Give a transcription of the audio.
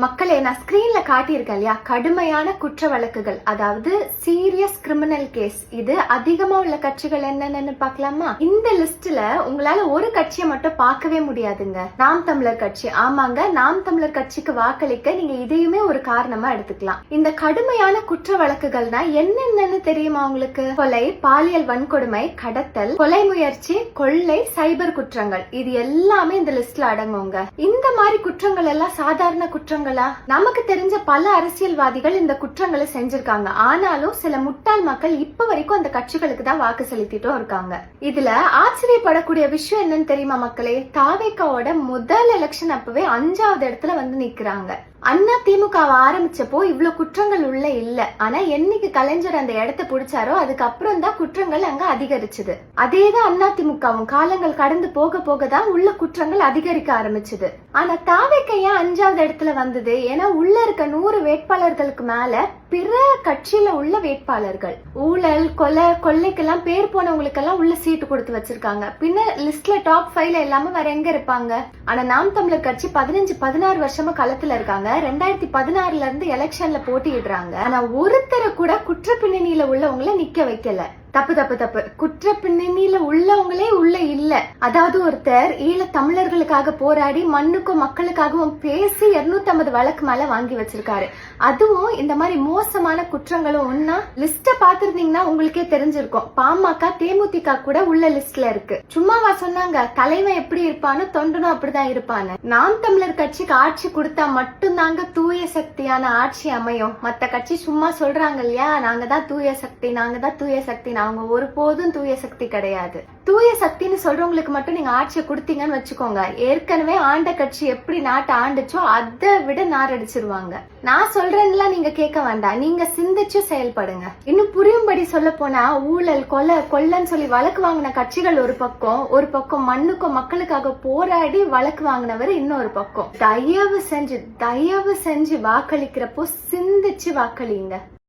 மக்களே, நான் ஸ்கிரீன்ல காட்டியிருக்கேன் இல்லையா, கடுமையான குற்ற வழக்குகள், அதாவது சீரியஸ் கிரிமினல் கேஸ். இது அதிகமா உள்ள கட்சிகள் என்னன்னு பாக்கலாமா? இந்த லிஸ்ட்ல உங்களால ஒரு கட்சியை மட்டும் பார்க்கவே முடியாதுங்க. நாம் தமிழர் கட்சி. ஆமாங்க, நாம் தமிழர் கட்சிக்கு வாக்களிக்க நீங்க இதையுமே ஒரு காரணமா எடுத்துக்கலாம். இந்த கடுமையான குற்ற வழக்குகள்னா என்னென்னு தெரியுமா உங்களுக்கு? கொலை, பாலியல் வன்கொடுமை, கடத்தல், கொலை முயற்சி, கொள்ளை, சைபர் குற்றங்கள், இது எல்லாமே இந்த லிஸ்ட்ல அடங்குங்க. இந்த மாதிரி குற்றங்கள் எல்லாம் சாதாரண குற்றங்களா? நமக்கு தெரிஞ்ச பல அரசியல்வாதிகள் இந்த குற்றங்களை செஞ்சிருக்காங்க. ஆனாலும் சில முட்டாள் மக்கள் இப்ப வரைக்கும் அந்த கட்சிகளுக்கு தான் வாக்கு செலுத்திட்டும் இருக்காங்க. இதுல ஆச்சரியப்படக்கூடிய விஷயம் என்னன்னு தெரியுமா மக்களே? தாவேகாவோட முதல் எலெக்ஷன் அப்பவே 5வது இடத்துல வந்து நிக்கிறாங்க. அண்ணா திமுக ஆரம்பிச்சப்போ இவ்வளவு குற்றங்கள் உள்ள இல்ல. ஆனா என்னைக்கு கலைஞர் அந்த இடத்தை பிடிச்சாரோ அதுக்கப்புறம் தான் குற்றங்கள் அங்க அதிகரிச்சது. அதேதான் அண்ணா திமுகவும் காலங்கள் கடந்து போக போக தான் உள்ள குற்றங்கள் அதிகரிக்க ஆரம்பிச்சது. ஆனா தாவேகா ஏன் 5வது இடத்துல வந்தது? ஏன்னா உள்ள இருக்க 100 வேட்பாளர்களுக்கு மேல பிற கட்சியில உள்ள வேட்பாளர்கள் ஊழல், கொள்ளைக்கெல்லாம் பேர் போனவங்களுக்கு எல்லாம் உள்ள சீட்டு கொடுத்து வச்சிருக்காங்க. பின்ன லிஸ்ட்ல டாப் 5ல எல்லாமே வேற எங்க இருப்பாங்க? ஆனா நாம் தமிழர் கட்சி 15-16 வருஷமா களத்துல இருக்காங்க. 2016ல இருந்து எலெக்ஷன்ல போட்டியிடுறாங்க. ஆனா ஒருத்தரை கூட குற்ற பின்னணியில உள்ளவங்கள நிக்க வைக்கல. தப்பு தப்பு தப்பு. குற்ற பின்னணியில உள்ளவங்களே உள்ள இல்ல. அதாவது ஒருத்தர் ஈழ தமிழர்களுக்காக போராடி மண்ணுக்கும் மக்களுக்காகவும் பேசி 250 வழக்கு மேல வாங்கி வச்சிருக்காரு. அதுவும் இந்த மாதிரி மோசமான குற்றங்களும் ஒன்னா லிஸ்ட பாத்துருந்தீங்கன்னா உங்களுக்கே தெரிஞ்சிருக்கும். பாமக, தேமுதிக கூட உள்ள லிஸ்ட்ல இருக்கு. சும்மாவா சொன்னாங்க தலைவன் எப்படி இருப்பான்னு தொண்டனும் அப்படிதான் இருப்பான்னு? நாம் தமிழர் கட்சிக்கு ஆட்சி கொடுத்தா மட்டும்தாங்க தூய சக்தியான ஆட்சி அமையும். மத்த கட்சி சும்மா சொல்றாங்க இல்லையா, நாங்க தான் தூய சக்தி, நாங்க தான் தூய சக்தி. அவங்க ஒருபோதும் தூய சக்தி கிடையாது. தூய சக்தின்னு சொல்றவங்களுக்கு மட்டும் நீங்க ஆட்சியை கொடுத்தீங்கன்னு வச்சுக்கோங்க, ஏற்கனவே ஆண்ட கட்சி எப்படி நாட்டை ஆண்டுச்சோ அதை விட நாரடிச்சிருவாங்க. நான் சொல்றேன்லாம் நீங்க கேட்க வேண்டாம், நீங்க சிந்திச்சு செயல்படுங்க. இன்னும் புரியும்படி சொல்ல போனா ஊழல், கொள்ளைன்னு சொல்லி வழக்கு வாங்கின கட்சிகள் ஒரு பக்கம் மண்ணுக்கும் மக்களுக்காக போராடி வழக்கு வாங்கினவர் இன்னொரு பக்கம். தயவு செஞ்சு வாக்களிக்கிறப்போ சிந்திச்சு வாக்களிங்க.